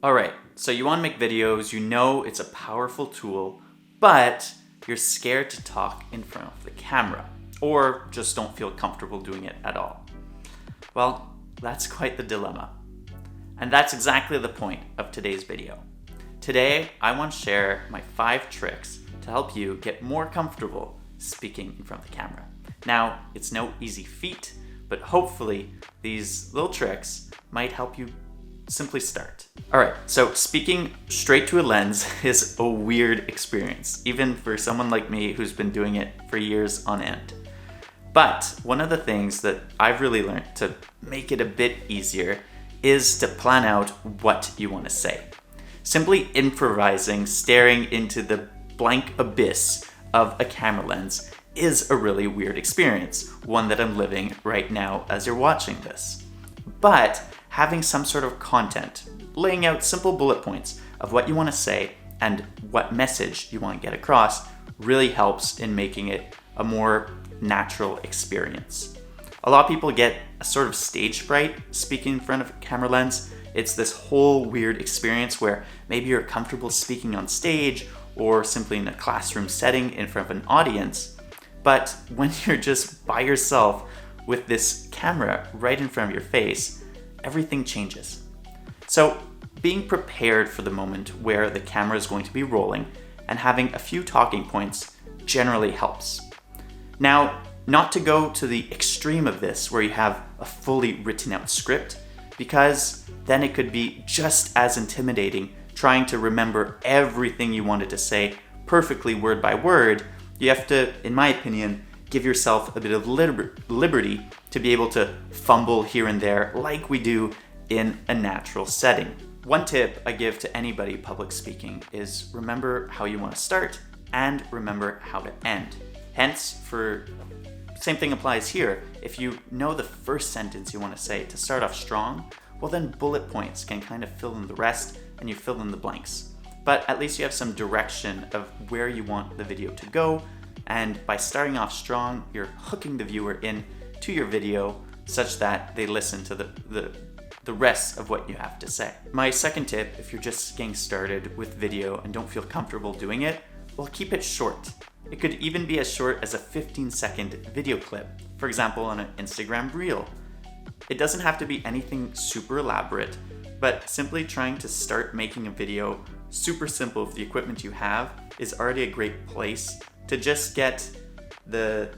Alright, so you want to make videos, you know it's a powerful tool, but you're scared to talk in front of the camera, or just don't feel comfortable doing it at all. Well, that's quite the dilemma. And that's exactly the point of today's video. Today, I want to share my 5 tricks to help you get more comfortable speaking in front of the camera. Now, it's no easy feat, but hopefully these little tricks might help you simply start. Alright, so speaking straight to a lens is a weird experience, even for someone like me who's been doing it for years on end. But one of the things that I've really learned to make it a bit easier is to plan out what you want to say. Simply improvising, staring into the blank abyss of a camera lens is a really weird experience, one that I'm living right now as you're watching this. But having some sort of content, laying out simple bullet points of what you want to say and what message you want to get across really helps in making it a more natural experience. A lot of people get a sort of stage fright speaking in front of a camera lens. It's this whole weird experience where maybe you're comfortable speaking on stage or simply in a classroom setting in front of an audience. But when you're just by yourself with this camera right in front of your face, everything changes. So being prepared for the moment where the camera is going to be rolling and having a few talking points generally helps. Now, not to go to the extreme of this where you have a fully written out script, because then it could be just as intimidating trying to remember everything you wanted to say perfectly word by word. You have to, in my opinion, give yourself a bit of liberty to be able to fumble here and there like we do in a natural setting. One tip I give to anybody public speaking is remember how you want to start and remember how to end. Hence, same thing applies here. If you know the first sentence you want to say to start off strong, well then bullet points can kind of fill in the rest and you fill in the blanks. But at least you have some direction of where you want the video to go, and by starting off strong, you're hooking the viewer in to your video such that they listen to the rest of what you have to say. My second tip, if you're just getting started with video and don't feel comfortable doing it, well, keep it short. It could even be as short as a 15-second video clip, for example, on an Instagram reel. It doesn't have to be anything super elaborate, but simply trying to start making a video super simple with the equipment you have is already a great place to just get the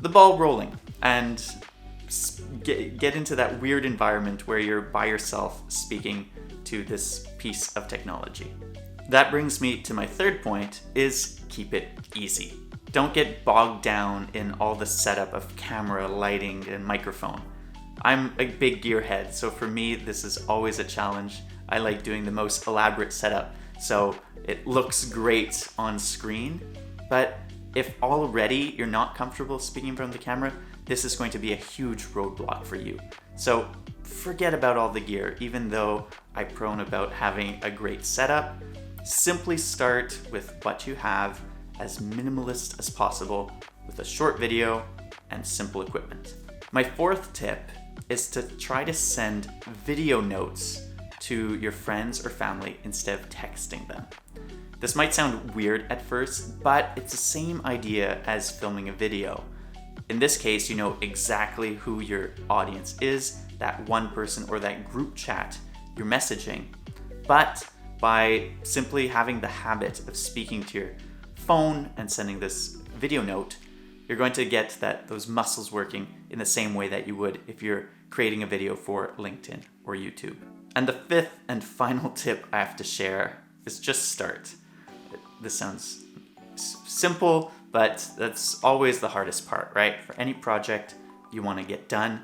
ball rolling and get into that weird environment where you're by yourself speaking to this piece of technology. That brings me to my third point, is keep it easy. Don't get bogged down in all the setup of camera, lighting, and microphone. I'm a big gearhead, so for me this is always a challenge. I like doing the most elaborate setup so it looks great on screen. But if already you're not comfortable speaking in front of the camera, this is going to be a huge roadblock for you. So forget about all the gear, even though I prone about having a great setup. Simply start with what you have, as minimalist as possible, with a short video and simple equipment. My fourth tip is to try to send video notes to your friends or family instead of texting them. This might sound weird at first, but it's the same idea as filming a video. In this case, you know exactly who your audience is, that one person or that group chat you're messaging. But by simply having the habit of speaking to your phone and sending this video note, you're going to get those muscles working in the same way that you would if you're creating a video for LinkedIn or YouTube. And the fifth and final tip I have to share is just start. This sounds simple, but that's always the hardest part, right? For any project you want to get done,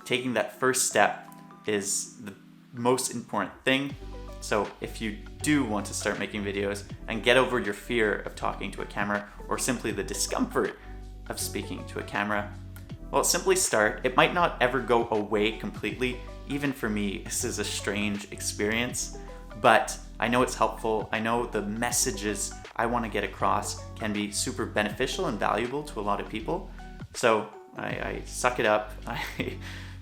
taking that first step is the most important thing. So if you do want to start making videos and get over your fear of talking to a camera or simply the discomfort of speaking to a camera, well, simply start. It might not ever go away completely. Even for me, this is a strange experience, but I know it's helpful. I know the messages I want to get across can be super beneficial and valuable to a lot of people. So I suck it up. I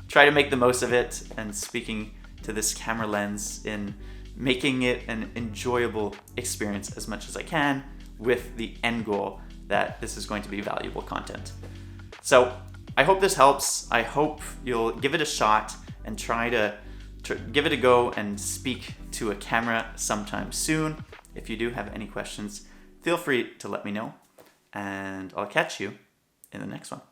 try to make the most of it, and speaking to this camera lens in making it an enjoyable experience as much as I can, with the end goal that this is going to be valuable content. So I hope this helps. I hope you'll give it a shot and try to give it a go and speak to a camera sometime soon. If you do have any questions, feel free to let me know, and I'll catch you in the next one.